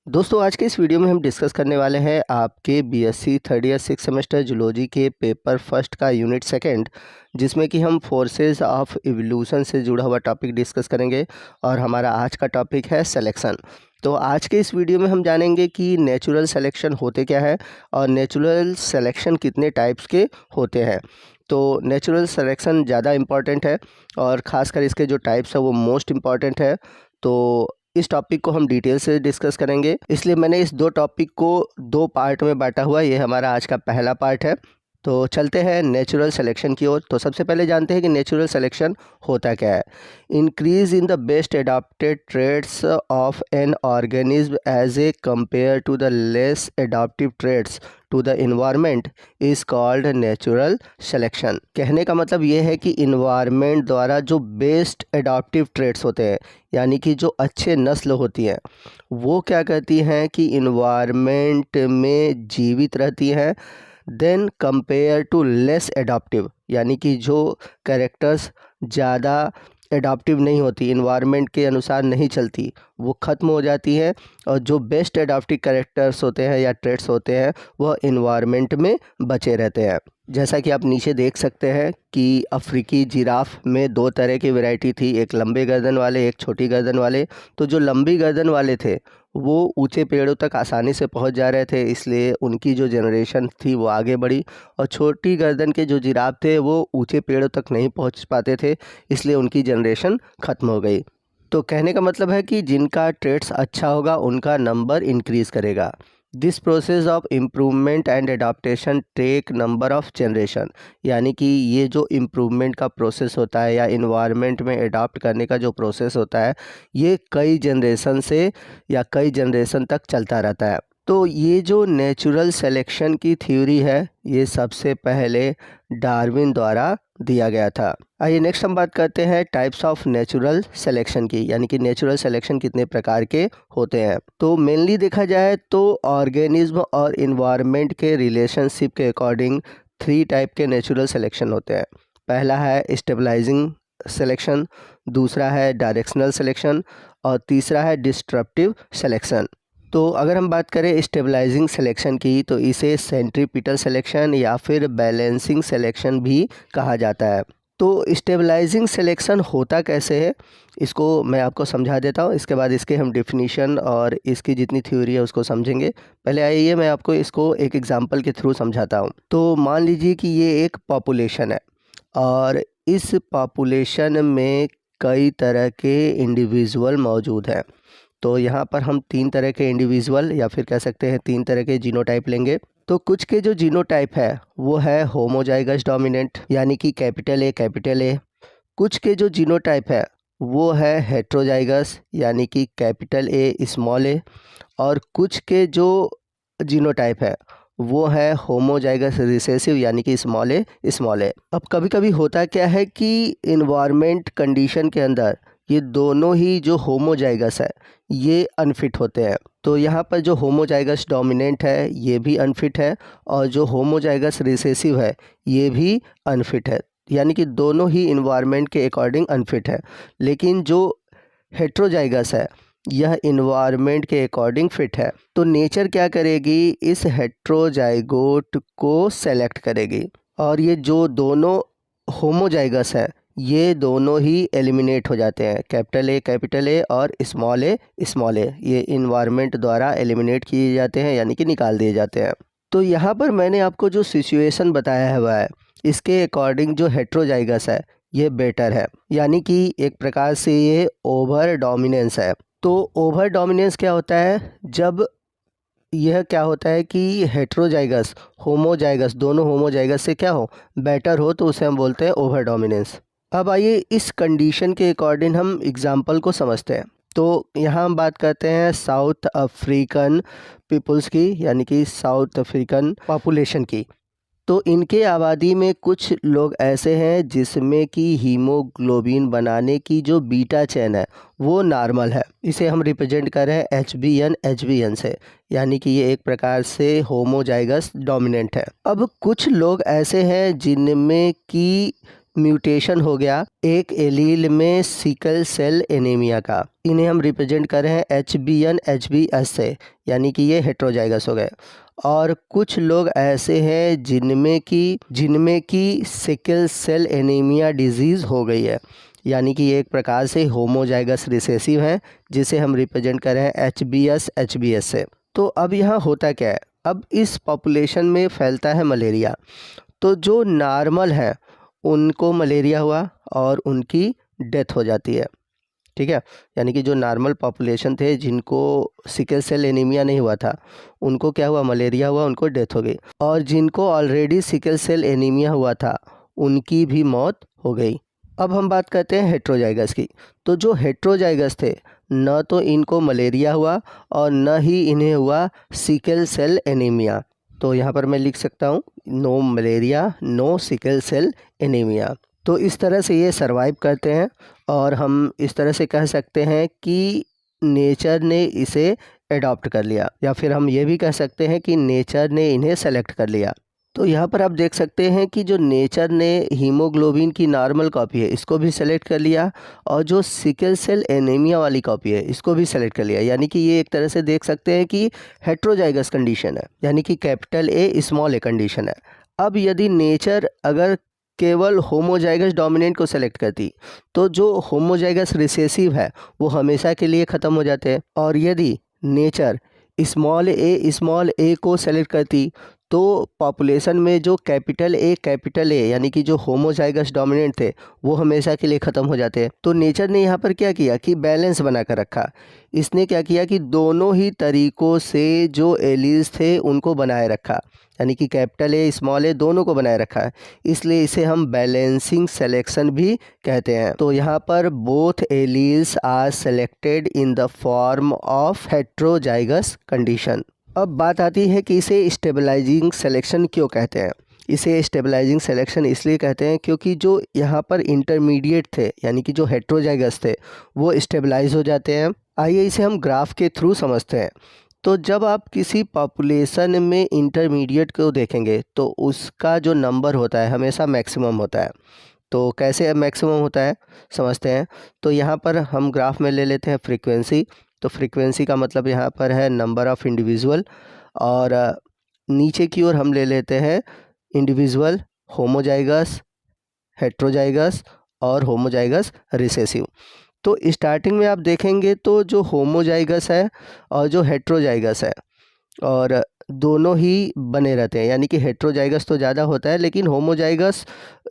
दोस्तों आज के इस वीडियो में हम डिस्कस करने वाले हैं आपके BSc third year six semester zoology के पेपर फर्स्ट का यूनिट सेकंड, जिसमें कि हम फोर्सेस ऑफ इवोल्यूशन से जुड़ा हुआ टॉपिक डिस्कस करेंगे। और हमारा आज का टॉपिक है सिलेक्शन। तो आज के इस वीडियो में हम जानेंगे कि नेचुरल सिलेक्शन होते क्या है और नेचुरल सिलेक्शन कितने टाइप्स के होते हैं। तो नेचुरल सिलेक्शन ज़्यादा इम्पॉर्टेंट है और ख़ासकर इसके जो टाइप्स है वो मोस्ट इम्पॉर्टेंट है। तो इस टॉपिक को हम डिटेल से डिस्कस करेंगे, इसलिए मैंने इस दो टॉपिक को दो पार्ट में बांटा हुआ। ये हमारा आज का पहला पार्ट है। तो चलते हैं नेचुरल सिलेक्शन की ओर। तो सबसे पहले जानते हैं कि नेचुरल सिलेक्शन होता क्या है। Increase in the best adapted traits of an organism as a compare to the less adaptive traits to the environment is called natural selection. कहने का मतलब ये है कि इन्वायरमेंट द्वारा जो बेस्ट एडाप्टिव ट्रेड्स होते हैं, यानी कि जो अच्छे नस्ल होती हैं, वो क्या करती हैं कि इन्वायरमेंट में जीवित रहती हैं। Then compare to less adaptive, यानी कि जो कैरेक्टर्स ज़्यादा एडाप्टिव नहीं होती, इन्वायरमेंट के अनुसार नहीं चलती, वो ख़त्म हो जाती हैं। और जो बेस्ट एडाप्टिव कैरेक्टर्स होते हैं या ट्रेड्स होते हैं वह इन्वायरमेंट में बचे रहते हैं। जैसा कि आप नीचे देख सकते हैं कि अफ्रीकी जिराफ में दो तरह की वैरायटी थी, एक लंबे गर्दन वाले, एक छोटी गर्दन वाले। तो जो लंबी गर्दन वाले थे वो ऊंचे पेड़ों तक आसानी से पहुंच जा रहे थे, इसलिए उनकी जो जनरेशन थी वो आगे बढ़ी। और छोटी गर्दन के जो जिराफ थे वो ऊंचे पेड़ों तक नहीं पहुंच पाते थे, इसलिए उनकी जनरेशन ख़त्म हो गई। तो कहने का मतलब है कि जिनका ट्रेड्स अच्छा होगा उनका नंबर इंक्रीज़ करेगा। This process of improvement and adaptation take number of generation, यानी कि ये जो इम्प्रूवमेंट का प्रोसेस होता है या इन्वायरमेंट में अडाप्ट करने का जो प्रोसेस होता है, ये कई जनरेशन से या कई जनरेशन तक चलता रहता है। तो ये जो नेचुरल सिलेक्शन की थ्योरी है ये सबसे पहले डार्विन द्वारा दिया गया था। आइए नेक्स्ट हम बात करते हैं टाइप्स ऑफ नेचुरल सिलेक्शन की, यानी कि नेचुरल सिलेक्शन कितने प्रकार के होते हैं। तो मेनली देखा जाए तो ऑर्गेनिज्म और इन्वायरमेंट के रिलेशनशिप के अकॉर्डिंग थ्री टाइप के नेचुरल सिलेक्शन होते हैं। पहला है स्टेबलाइजिंग सिलेक्शन, दूसरा है डायरेक्शनल सिलेक्शन और तीसरा है डिस्ट्रप्टिव सिलेक्शन। तो अगर हम बात करें स्टेबलाइजिंग सिलेक्शन की तो इसे सेंट्रीपिटल सिलेक्शन या फिर बैलेंसिंग सिलेक्शन भी कहा जाता है। तो स्टेबलाइजिंग सिलेक्शन होता कैसे है इसको मैं आपको समझा देता हूँ, इसके बाद इसके हम डिफिनीशन और इसकी जितनी थ्योरी है उसको समझेंगे। पहले आइए मैं आपको इसको एक एग्जांपल के थ्रू समझाता हूँ। तो मान लीजिए कि ये एक पॉपुलेशन है और इस पॉपुलेशन में कई तरह के इंडिविजुअल मौजूद हैं। तो यहाँ पर हम तीन तरह के इंडिविजुअल या फिर कह सकते हैं तीन तरह के जीनोटाइप लेंगे। तो कुछ के जो जीनोटाइप है वो है होमोजाइगस डोमिनेंट, यानी कि कैपिटल ए। कुछ के जो जीनोटाइप है वो है हेट्रोजाइगस, यानी कि कैपिटल ए स्मॉल ए। और कुछ के जो जीनोटाइप है वो है होमोजाइगस रिसेसिव, यानी कि स्मॉल ए। अब कभी कभी होता क्या है कि इन्वायरमेंट कंडीशन के अंदर ये दोनों ही जो होमोजाइगस है ये अनफिट होते हैं। तो यहाँ पर जो होमोजाइगस डोमिनेंट है ये भी अनफिट है और जो होमोजाइगस रिसेसिव है ये भी अनफिट है, यानी कि दोनों ही इन्वायरमेंट के अकॉर्डिंग अनफिट है। लेकिन जो हेट्रोजाइगस है यह इन्वायरमेंट के अकॉर्डिंग फिट है। तो नेचर क्या करेगी, इस हेट्रोजाइगोट को सेलेक्ट करेगी और ये जो दोनों होमोजाइगस है ये दोनों ही एलिमिनेट हो जाते हैं। कैपिटल ए और स्मॉल ए ये इन्वायरमेंट द्वारा एलिमिनेट किए जाते हैं, यानी कि निकाल दिए जाते हैं। तो यहाँ पर मैंने आपको जो सिचुएशन बताया हुआ है इसके अकॉर्डिंग जो हेट्रोजाइगस है ये बेटर है, यानी कि एक प्रकार से ये ओवर डोमिनेंस है। तो ओवर डोमिनेंस क्या होता है, जब यह क्या होता है कि हेट्रोजाइगस होमोजाइगस दोनों होमोजाइगस से क्या हो, बेटर हो, तो उसे हम बोलते हैं ओवर डोमिनेंस। अब आइए इस कंडीशन के अकॉर्डिंग हम एग्जाम्पल को समझते हैं। तो यहाँ हम बात करते हैं साउथ अफ्रीकन पीपल्स की, यानी कि साउथ अफ्रीकन पॉपुलेशन की। तो इनके आबादी में कुछ लोग ऐसे हैं जिसमें कि हीमोग्लोबिन बनाने की जो बीटा चेन है वो नॉर्मल है। इसे हम रिप्रेजेंट कर रहे हैं एच बी एन से, यानी कि ये एक प्रकार से होमोजाइगस डोमिनेंट है। अब कुछ लोग ऐसे हैं जिनमें कि म्यूटेशन हो गया एक एलील में सिकल सेल एनीमिया का, इन्हें हम रिप्रेजेंट कर रहे हैं HbN HbS से, यानी कि ये हेट्रोजाइगस हो गए। और कुछ लोग ऐसे हैं जिनमें कि सिकल सेल एनीमिया डिजीज़ हो गई है, यानी कि ये एक प्रकार से होमोजाइगस रिसेसिव हैं, जिसे हम रिप्रेजेंट कर रहे हैं HbS HbS से। तो अब यहाँ होता क्या है, अब इस पॉपुलेशन में फैलता है मलेरिया। तो जो नॉर्मल है उनको मलेरिया हुआ और उनकी डेथ हो जाती है, ठीक है। यानी कि जो नॉर्मल पॉपुलेशन थे जिनको सिकल सेल एनीमिया नहीं हुआ था, उनको क्या हुआ, मलेरिया हुआ, उनको डेथ हो गई। और जिनको ऑलरेडी सिकल सेल एनीमिया हुआ था उनकी भी मौत हो गई। अब हम बात करते हैं हेट्रोजाइगस की। तो जो हेट्रोजाइगस थे, न तो इनको मलेरिया हुआ और न ही इन्हें हुआ सिकल सेल एनीमिया। तो यहाँ पर मैं लिख सकता हूँ no malaria no sickle cell anaemia. तो इस तरह से ये सरवाइव करते हैं और हम इस तरह से कह सकते हैं कि नेचर ने इसे एडॉप्ट कर लिया, या फिर हम ये भी कह सकते हैं कि नेचर ने इन्हें सेलेक्ट कर लिया। तो यहाँ पर आप देख सकते हैं कि जो नेचर ने हीमोग्लोबिन की नॉर्मल कॉपी है इसको भी सेलेक्ट कर लिया, और जो सिकल सेल एनीमिया वाली कॉपी है इसको भी सेलेक्ट कर लिया। यानी कि ये एक तरह से देख सकते हैं कि हेट्रोजाइगस कंडीशन है, यानी कि capital A small a condition है। अब यदि नेचर अगर केवल होमोजाइगस डोमिनेंट को सेलेक्ट करती तो जो होमोजाइगस रिसेसिव है वो हमेशा के लिए ख़त्म हो जाते हैं, और यदि नेचर स्मॉल a को सेलेक्ट करती तो पॉपुलेशन में जो कैपिटल A यानी कि जो होमोजाइगस डोमिनेंट थे वो हमेशा के लिए ख़त्म हो जाते हैं। तो नेचर ने यहाँ पर क्या किया कि बैलेंस बना कर रखा। इसने क्या किया कि दोनों ही तरीक़ों से जो एलील्स थे उनको बनाए रखा, यानी कि कैपिटल A स्मॉल a दोनों को बनाए रखा है। इसलिए इसे हम बैलेंसिंग सेलेक्शन भी कहते हैं। तो यहाँ पर both alleles are selected in the form of heterozygous condition. अब बात आती है कि इसे स्टेबलाइजिंग सिलेक्शन क्यों कहते हैं। इसे स्टेबलाइजिंग सिलेक्शन इसलिए कहते हैं क्योंकि जो यहाँ पर इंटरमीडिएट थे, यानी कि जो हेट्रोजाइगस थे, वो स्टेबलाइज हो जाते हैं। आइए इसे हम ग्राफ के थ्रू समझते हैं। तो जब आप किसी पॉपुलेशन में इंटरमीडिएट को देखेंगे तो उसका जो नंबर होता है हमेशा मैक्सिमम होता है। तो कैसे मैक्सिमम होता है समझते हैं। तो यहाँ पर हम ग्राफ में ले लेते हैं फ्रीक्वेंसी। तो फ्रीक्वेंसी का मतलब यहाँ पर है नंबर ऑफ़ इंडिविजुअल, और नीचे की ओर हम ले लेते हैं इंडिविजुअल, होमोजाइगस, हेट्रोजाइगस और होमोजाइगस रिसेसिव। तो स्टार्टिंग में आप देखेंगे तो जो होमोजाइगस है और जो हेट्रोजाइगस है, और दोनों ही बने रहते हैं, यानी कि हेट्रोजाइगस तो ज़्यादा होता है लेकिन होमोजाइगस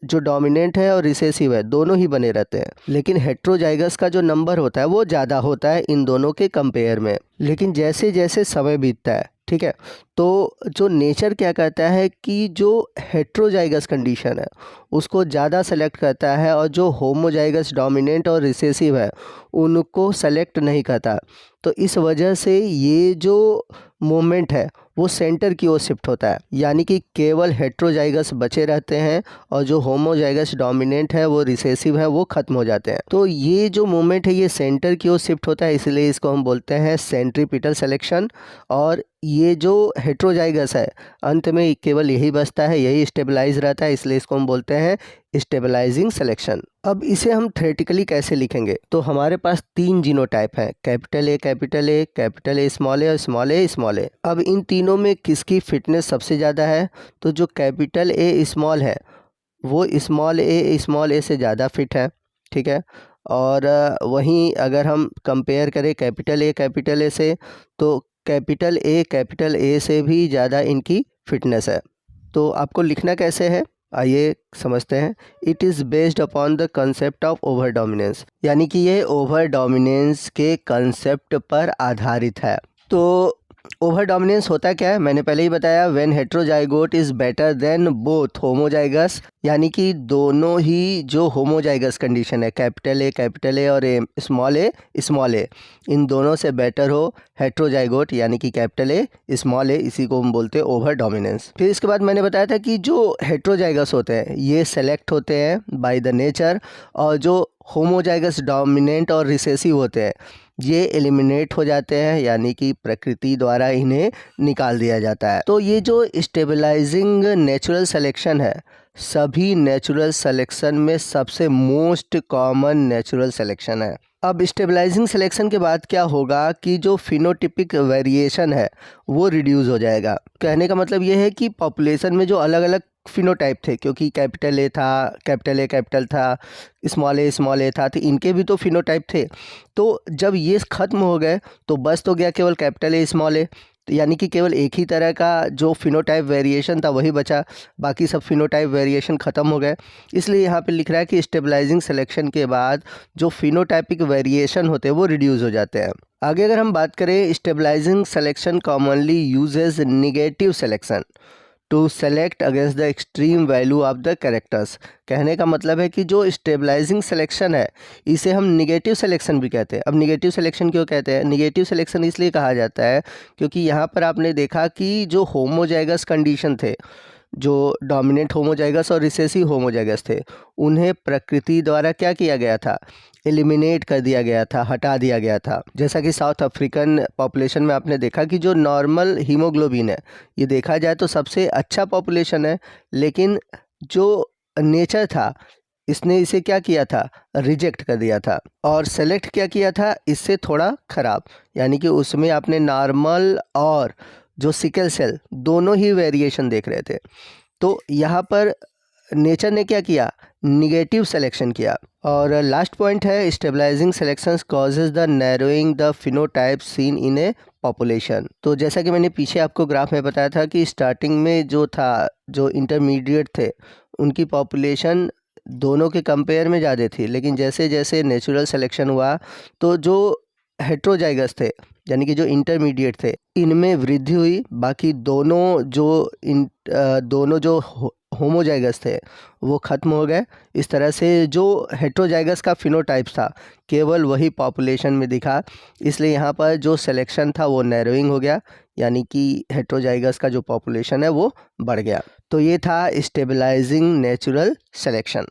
जो डोमिनेंट है और रिसेसिव है दोनों ही बने रहते हैं। लेकिन हेट्रोजाइगस का जो नंबर होता है वो ज़्यादा होता है इन दोनों के कंपेयर में। लेकिन जैसे जैसे समय बीतता है, ठीक है, तो जो नेचर क्या करता है कि जो हेट्रोजाइगस कंडीशन है उसको ज़्यादा सेलेक्ट करता है, और जो होमोजाइगस डोमिनेंट और रिसेसिव है उनको सेलेक्ट नहीं करता। तो इस वजह से ये जो मूवमेंट है वो सेंटर की ओर शिफ्ट होता है, यानी कि केवल हेट्रोजाइगस बचे रहते हैं और जो होमोजाइगस डोमिनेंट है वो रिसेसिव है वो ख़त्म हो जाते हैं। तो ये जो मूवमेंट है ये सेंटर की ओर शिफ्ट होता है, इसलिए इसको हम बोलते हैं सेंट्रीपिटल सिलेक्शन। और ये जो हेट्रोजाइगस है अंत में केवल यही बचता है, यही स्टेबलाइज रहता है, इसलिए इसको हम बोलते हैं स्टेबलाइजिंग सिलेक्शन। अब इसे हम थ्योरेटिकली कैसे लिखेंगे। तो हमारे पास 3 जीनोटाइप हैं, capital A capital A small a और स्मॉल a। अब इन तीनों में किसकी फिटनेस सबसे ज़्यादा है। तो जो कैपिटल A स्मॉल है वो स्मॉल a से ज़्यादा फिट है, ठीक है। और वहीं अगर हम कंपेयर करें कैपिटल A से, तो कैपिटल A से भी ज़्यादा इनकी फिटनेस है। तो आपको लिखना कैसे है आइए समझते हैं। It is based upon the concept of over dominance, यानी कि ये ओवर डोमिनेंस के कंसेप्ट पर आधारित है। तो ओवर डोमिनेंस होता क्या है, मैंने पहले ही बताया, when heterozygote is better than both homozygous, यानी कि दोनों ही जो होमोजाइगस कंडीशन है कैपिटल A और स्मॉल a, इन दोनों से बेटर हो हेट्रोजाइगोट, यानी कि कैपिटल A स्मॉल a, इसी को हम बोलते हैं ओवर डोमिनेंस। फिर इसके बाद मैंने बताया था कि जो हेट्रोजाइगस होते हैं ये सेलेक्ट होते हैं बाय द नेचर, और जो होमोजाइगस डोमिनेंट और रिसेसिव होते हैं ये एलिमिनेट हो जाते हैं, यानी कि प्रकृति द्वारा इन्हें निकाल दिया जाता है। तो ये जो स्टेबलाइजिंग नेचुरल सिलेक्शन है, सभी नेचुरल सिलेक्शन में सबसे मोस्ट कॉमन नेचुरल सिलेक्शन है। अब स्टेबलाइजिंग सिलेक्शन के बाद क्या होगा कि जो फिनोटिपिक वेरिएशन है वो रिड्यूस हो जाएगा। कहने का मतलब ये है कि पॉपुलेशन में जो अलग अलग फिनोटाइप थे, क्योंकि कैपिटल ए था, कैपिटल ए कैपिटल था, स्मॉल ए था, तो इनके भी तो फिनोटाइप थे। तो जब ये ख़त्म हो गए तो बस तो गया केवल कैपिटल ए स्मॉल ए, तो यानी कि केवल एक ही तरह का जो फिनोटाइप वेरिएशन था वही बचा, बाकी सब फिनोटाइप वेरिएशन ख़त्म हो गए। इसलिए यहाँ पे लिख रहा है कि स्टेबलाइजिंग सिलेक्शन के बाद जो फिनोटाइपिक वेरिएशन होते हैं वो रिड्यूस हो जाते हैं। आगे अगर हम बात करें, stabilising selection commonly uses negative selection to select against the extreme value of the characters. कहने का मतलब है कि जो स्टेबलाइजिंग सिलेक्शन है इसे हम निगेटिव सिलेक्शन भी कहते हैं। अब निगेटिव सिलेक्शन क्यों कहते हैं? निगेटिव सिलेक्शन इसलिए कहा जाता है क्योंकि यहाँ पर आपने देखा कि जो होमोजाइगस कंडीशन थे, जो डोमिनेंट होमोजाइगस और रिसेसिव होमोजाइगस थे, उन्हें प्रकृति द्वारा क्या किया गया था? एलिमिनेट कर दिया गया था, हटा दिया गया था। जैसा कि साउथ अफ्रीकन पॉपुलेशन में आपने देखा कि जो नॉर्मल हीमोग्लोबिन है, ये देखा जाए तो सबसे अच्छा पॉपुलेशन है, लेकिन जो नेचर था इसने इसे क्या किया था? रिजेक्ट कर दिया था और सेलेक्ट क्या किया था? इससे थोड़ा ख़राब, यानी कि उसमें आपने नॉर्मल और जो सिकल सेल दोनों ही वेरिएशन देख रहे थे। तो यहाँ पर नेचर ने क्या किया? निगेटिव सिलेक्शन किया। और लास्ट पॉइंट है, stabilising selections causes the narrowing the phenotype seen in a population. तो जैसा कि मैंने पीछे आपको ग्राफ में बताया था कि स्टार्टिंग में जो था, जो इंटरमीडिएट थे, उनकी पॉपुलेशन दोनों के कंपेयर में ज़्यादा थी, लेकिन जैसे जैसे नेचुरल सिलेक्शन हुआ तो जो हेट्रोजाइगस थे, यानी कि जो इंटरमीडिएट थे, इनमें वृद्धि हुई। बाकी दोनों जो होमोजाइगस थे वो ख़त्म हो गए। इस तरह से जो हेट्रोजाइगस का फिनोटाइप था केवल वही पॉपुलेशन में दिखा, इसलिए यहाँ पर जो सिलेक्शन था वो नैरोइंग हो गया, यानी कि हेट्रोजाइगस का जो पॉपुलेशन है वो बढ़ गया। तो ये था स्टेबलाइजिंग नेचुरल सिलेक्शन।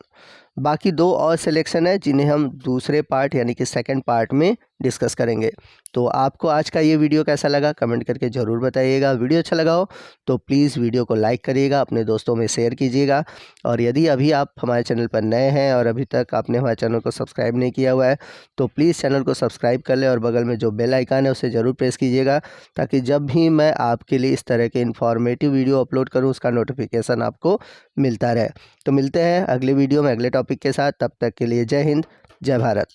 बाकी दो और सिलेक्शन है जिन्हें हम दूसरे पार्ट यानी कि सेकंड पार्ट में डिस्कस करेंगे। तो आपको आज का ये वीडियो कैसा लगा कमेंट करके ज़रूर बताइएगा। वीडियो अच्छा लगा हो तो प्लीज़ वीडियो को लाइक करिएगा, अपने दोस्तों में शेयर कीजिएगा। और यदि अभी आप हमारे चैनल पर नए हैं और अभी तक आपने हमारे चैनल को सब्सक्राइब नहीं किया हुआ है तो प्लीज़ चैनल को सब्सक्राइब कर लें और बगल में जो बेल आइकन है उसे ज़रूर प्रेस कीजिएगा, ताकि जब भी मैं आपके लिए इस तरह के इन्फॉर्मेटिव वीडियो अपलोड करूँ उसका नोटिफिकेशन आपको मिलता रहे। तो मिलते हैं अगले वीडियो में अगले टॉपिक के साथ। तब तक के लिए जय हिंद, जय भारत।